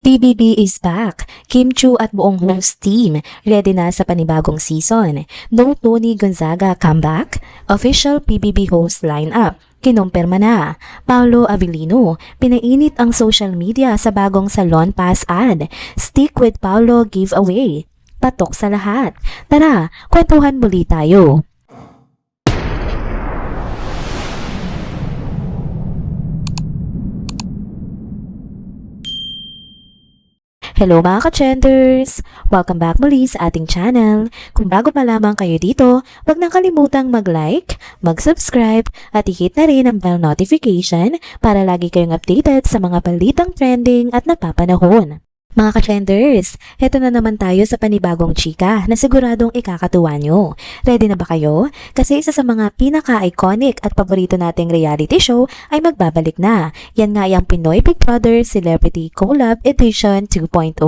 PBB is back. Kim Chu at buong host team ready na sa panibagong season. No Tony Gonzaga comeback? Official PBB host lineup. Kinumpirma na. Paolo Avellino, pinainit ang social media sa bagong Salon Pass ad. Stick with Paolo giveaway. Patok sa lahat. Tara, kwentuhan muli tayo. Hello mga ka-trenders! Welcome back muli sa ating channel. Kung bago pa lamang kayo dito, huwag nang kalimutang mag-like, mag-subscribe at i-hit na rin ang bell notification para lagi kayong updated sa mga balitang trending at napapanahon. Mga ka-trenders, heto na naman tayo sa panibagong chika na siguradong ikakatuwa nyo. Ready na ba kayo? Kasi isa sa mga pinaka-iconic at paborito nating reality show ay magbabalik na. Yan nga yung Pinoy Big Brother Celebrity Collab Edition 2.0.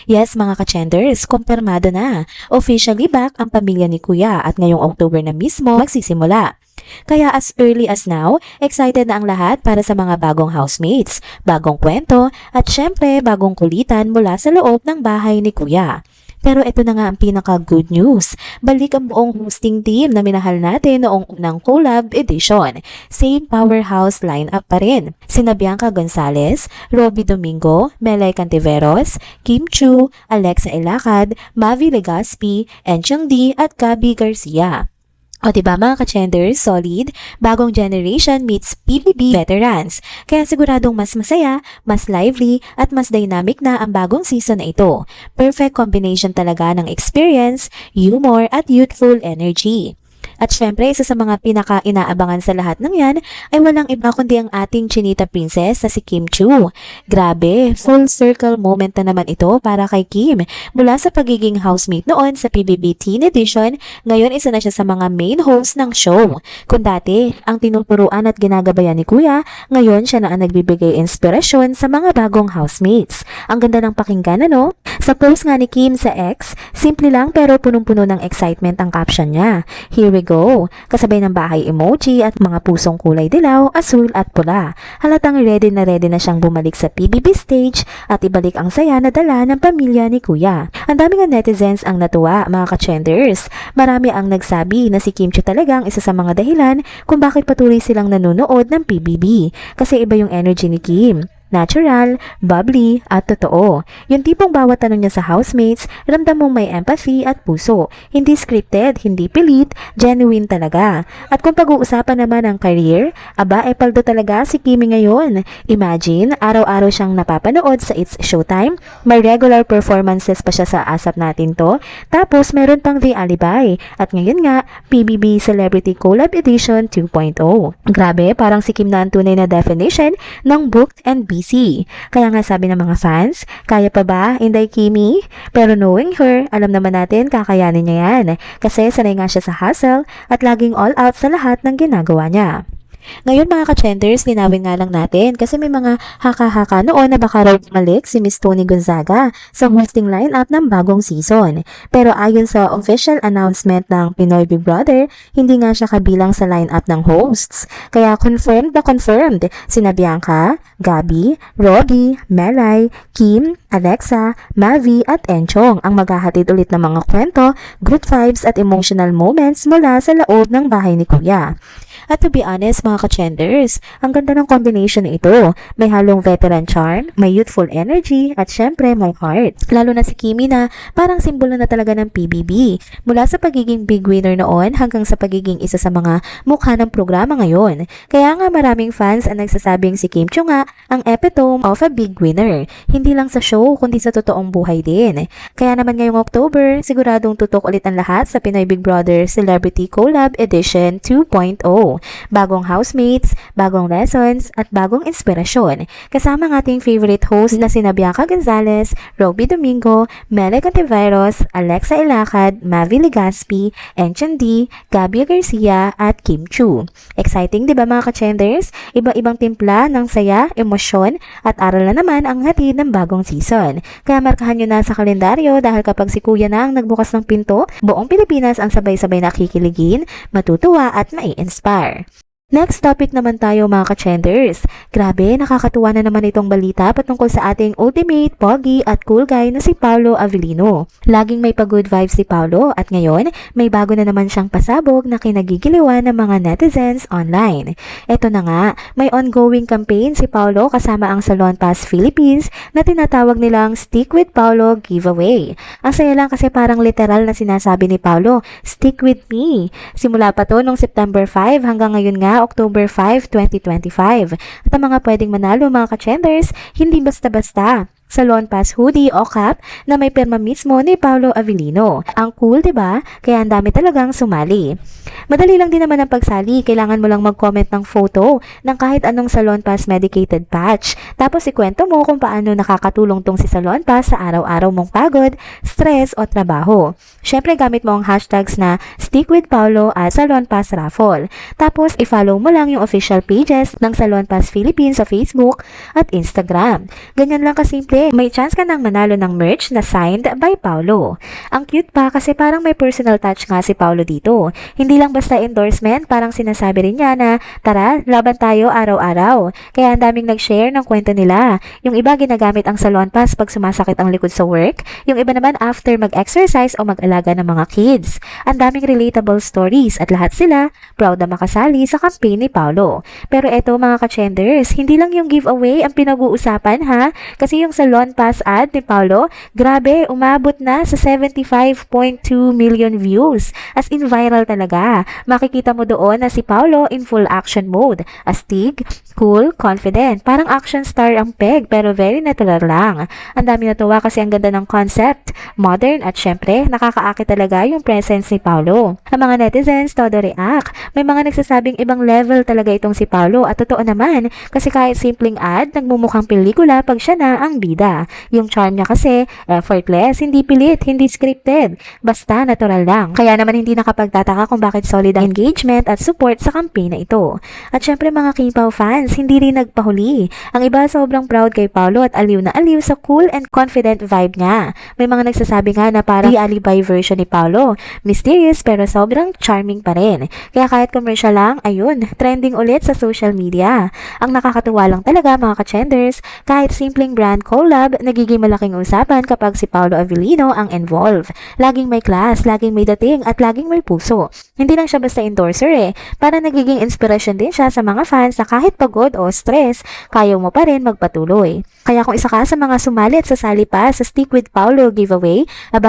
Yes mga ka-trenders, kumpirmado na. Officially back ang pamilya ni Kuya at ngayong October na mismo magsisimula. Kaya as early as now, excited na ang lahat para sa mga bagong housemates, bagong kwento, at syempre bagong kulitan mula sa loob ng bahay ni Kuya. Pero ito na nga ang pinaka-good news. Balik ang buong hosting team na minahal natin noong unang collab edition. Same powerhouse lineup pa rin. Sina Bianca Gonzalez, Robby Domingo, Melay Cantiveros, Kim Chu, Alexa Ilacad, Mavi Legaspi, Enchong D at Gabby Garcia. O diba mga ka-trenders, solid, bagong generation meets PBB veterans. Kaya siguradong mas masaya, mas lively, at mas dynamic na ang bagong season na ito. Perfect combination talaga ng experience, humor, at youthful energy. At syempre, isa sa mga pinaka-inaabangan sa lahat ng yan ay walang iba kundi ang ating Chinita Princess na si Kim Chu. Grabe, full circle moment na naman ito para kay Kim. Mula sa pagiging housemate noon sa PBB Teen Edition, ngayon isa na siya sa mga main host ng show. Kung dati, ang tinuturuan at ginagabayan ni Kuya, ngayon siya na ang nagbibigay inspirasyon sa mga bagong housemates. Ang ganda ng pakinggan, ano? Sa post nga ni Kim sa X, simple lang pero punong-puno ng excitement ang caption niya. Here we go. Kasabay ng bahay emoji at mga pusong kulay dilaw, asul at pula. Halatang ready na siyang bumalik sa PBB stage at ibalik ang saya na dala ng pamilya ni Kuya. Ang daming netizens ang natuwa, mga ka-trenders. Marami ang nagsabi na si Kim Chu talagang isa sa mga dahilan kung bakit patuloy silang nanonood ng PBB. Kasi iba yung energy ni Kim. Natural, bubbly, at totoo. Yung tipong bawat tanong niya sa housemates, ramdam mong may empathy at puso. Hindi scripted, hindi pilit, genuine talaga. At kung pag-uusapan naman ang career, aba paldo talaga si Kimi ngayon. Imagine, araw-araw siyang napapanood sa It's Showtime, may regular performances pa siya sa Asap Natin To, tapos meron pang The Alibi. At ngayon nga, PBB Celebrity Collab Edition 2.0. Grabe, parang si Kim na ang tunay na definition ng booked and busy. Kaya nga sabi ng mga fans, kaya pa ba, Inday Kimi? Pero knowing her, alam naman natin kakayanin niya yan. Kasi sanay nga siya sa hustle at laging all out sa lahat ng ginagawa niya. Ngayon mga ka-trenders, linawin nga lang natin kasi may mga haka-haka noon na baka raw bumalik si Miss Tony Gonzaga sa hosting lineup ng bagong season. Pero ayon sa official announcement ng Pinoy Big Brother, hindi nga siya kabilang sa lineup ng hosts. Kaya confirmed na confirmed sina Bianca, Gabby, Robby, Melay, Kim, Alexa, Mavi at Enchong ang maghahatid ulit ng mga kwento, good vibes at emotional moments mula sa loob ng bahay ni Kuya. At to be honest mga ka-trenders, ang ganda ng combination na ito. May halong veteran charm, may youthful energy, at syempre may heart. Lalo na si Kimi na parang simbolo na talaga ng PBB. Mula sa pagiging big winner noon hanggang sa pagiging isa sa mga mukha ng programa ngayon. Kaya nga maraming fans ang nagsasabing si Kim Chu nga ang epitome of a big winner. Hindi lang sa show kundi sa totoong buhay din. Kaya naman ngayong October, siguradong tutok ulit ang lahat sa Pinoy Big Brother Celebrity Collab Edition 2.0. Bagong housemates, bagong lessons, at bagong inspirasyon. Kasama ang ating favorite host na sina Bianca Gonzalez, Robby Domingo, Melay Cantiveros, Alexa Ilacad, Mavi Legaspi, Enchong D, Gabby Garcia, at Kim Chu. Exciting diba mga ka-trenders? Iba-ibang timpla ng saya, emosyon, at aral na naman ang hatid ng bagong season. Kaya markahan nyo na sa kalendaryo dahil kapag si Kuya na ang nagbukas ng pinto, buong Pilipinas ang sabay-sabay nakikiligin, matutuwa at mai-inspire. Next topic naman tayo mga ka-trenders. Grabe, nakakatuwa na naman itong balita patungkol sa ating ultimate, pogi at cool guy na si Paolo Avellino. Laging may pa-good vibes si Paolo at ngayon may bago na naman siyang pasabog na kinagigiliwan ng mga netizens online. Ito na nga, may ongoing campaign si Paolo kasama ang Salon Pass Philippines na tinatawag nilang Stick with Paolo Giveaway. Ang saya lang kasi parang literal na sinasabi ni Paolo, stick with me. Simula pa to noong September 5 hanggang ngayon nga October 5, 2025. At ang mga pwedeng manalo mga ka-trenders, hindi basta-basta. Salon Pass hoodie o cap na may pirma mismo ni Paolo Avellino. Ang cool, 'di ba? Kaya ang dami talagang sumali. Madali lang din naman ang pagsali. Kailangan mo lang mag-comment ng photo ng kahit anong Salon Pass medicated patch. Tapos ikwento mo kung paano nakakatulong tong si Salon Pass sa araw-araw mong pagod, stress o trabaho. Syempre gamit mo ang hashtags na Stick with Paolo at Salon Pass Raffle. Tapos i-follow mo lang yung official pages ng Salon Pass Philippines sa Facebook at Instagram. Ganyan lang kasimple. May chance ka nang manalo ng merch na signed by Paolo. Ang cute pa kasi parang may personal touch nga si Paolo dito. Hindi lang basta endorsement, parang sinasabi rin niya na tara, laban tayo araw-araw. Kaya ang daming nag-share ng kwento nila. Yung iba ginagamit ang Salon Pass pag sumasakit ang likod sa work. Yung iba naman after mag-exercise o mag-alaga ng mga kids. Ang daming relatable stories at lahat sila proud na makasali sa campaign ni Paolo. Pero eto mga ka-trenders, hindi lang yung giveaway ang pinag-uusapan ha. Kasi yung Salon Pass ad ni Paolo, grabe, umabot na sa 75.2 million views. As in viral talaga. Makikita mo doon na si Paolo in full action mode. Astig, cool, confident. Parang action star ang peg pero very natural lang. Ang dami natuwa kasi ang ganda ng concept, modern at syempre nakakaakit talaga yung presence ni Paolo. Ang mga netizens todo react. May mga nagsasabing ibang level talaga itong si Paolo at totoo naman kasi kahit simpleng ad, nagmumukhang pelikula pag siya na ang bida. Yung charm niya kasi, effortless, hindi pilit, hindi scripted, basta natural lang. Kaya naman hindi nakapagtataka kung bakit solid ang engagement at support sa campaign na ito. At syempre mga King-Pao fans, hindi rin nagpahuli. Ang iba sobrang proud kay Paolo at aliw na aliw sa cool and confident vibe niya. May mga nagsasabi nga na parang alibi version ni Paolo. Mysterious pero sobrang charming pa rin. Kaya kahit commercial lang, ayun, trending ulit sa social media. Ang nakakatuwa lang talaga mga ka-trenders, kahit simpleng brand collab, nagiging malaking usapan kapag si Paolo Avellino ang involved. Laging may class, laging may dating, at laging may puso. Hindi lang siya basta endorser para nagiging inspiration din siya sa mga fans na kahit pagod o stress, kaya mo pa rin magpatuloy. Kaya kung isa ka sa mga sumalit sa sali pa sa Stick with Paolo giveaway,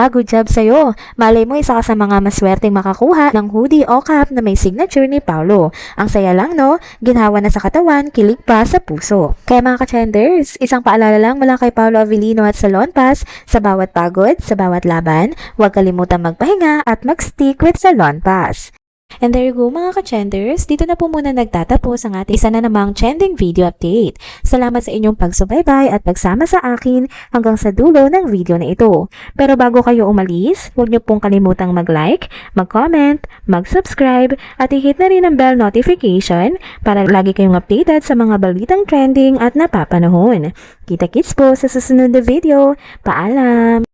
good job sa'yo. Malay mo isa ka sa mga maswerteng makakuha ng hoodie o cap na may signature ni Paolo. Ang saya lang no, ginhawa na sa katawan, kilig pa sa puso. Kaya mga ka-trenders, isang paalala lang mula kay Paolo Avellino at Salon Pass, sa bawat pagod, sa bawat laban, huwag kalimutan magpahinga at mag-stick with Salon Pass. And there you go mga ka-trenders, dito na po muna nagtatapos ang ating isa na namang trending video update. Salamat sa inyong pagsubaybay at pagsama sa akin hanggang sa dulo ng video na ito. Pero bago kayo umalis, huwag niyo pong kalimutang mag-like, mag-comment, mag-subscribe at i-hit na rin ang bell notification para lagi kayong updated sa mga balitang trending at napapanahon. Kita-kits po sa susunod na video. Paalam!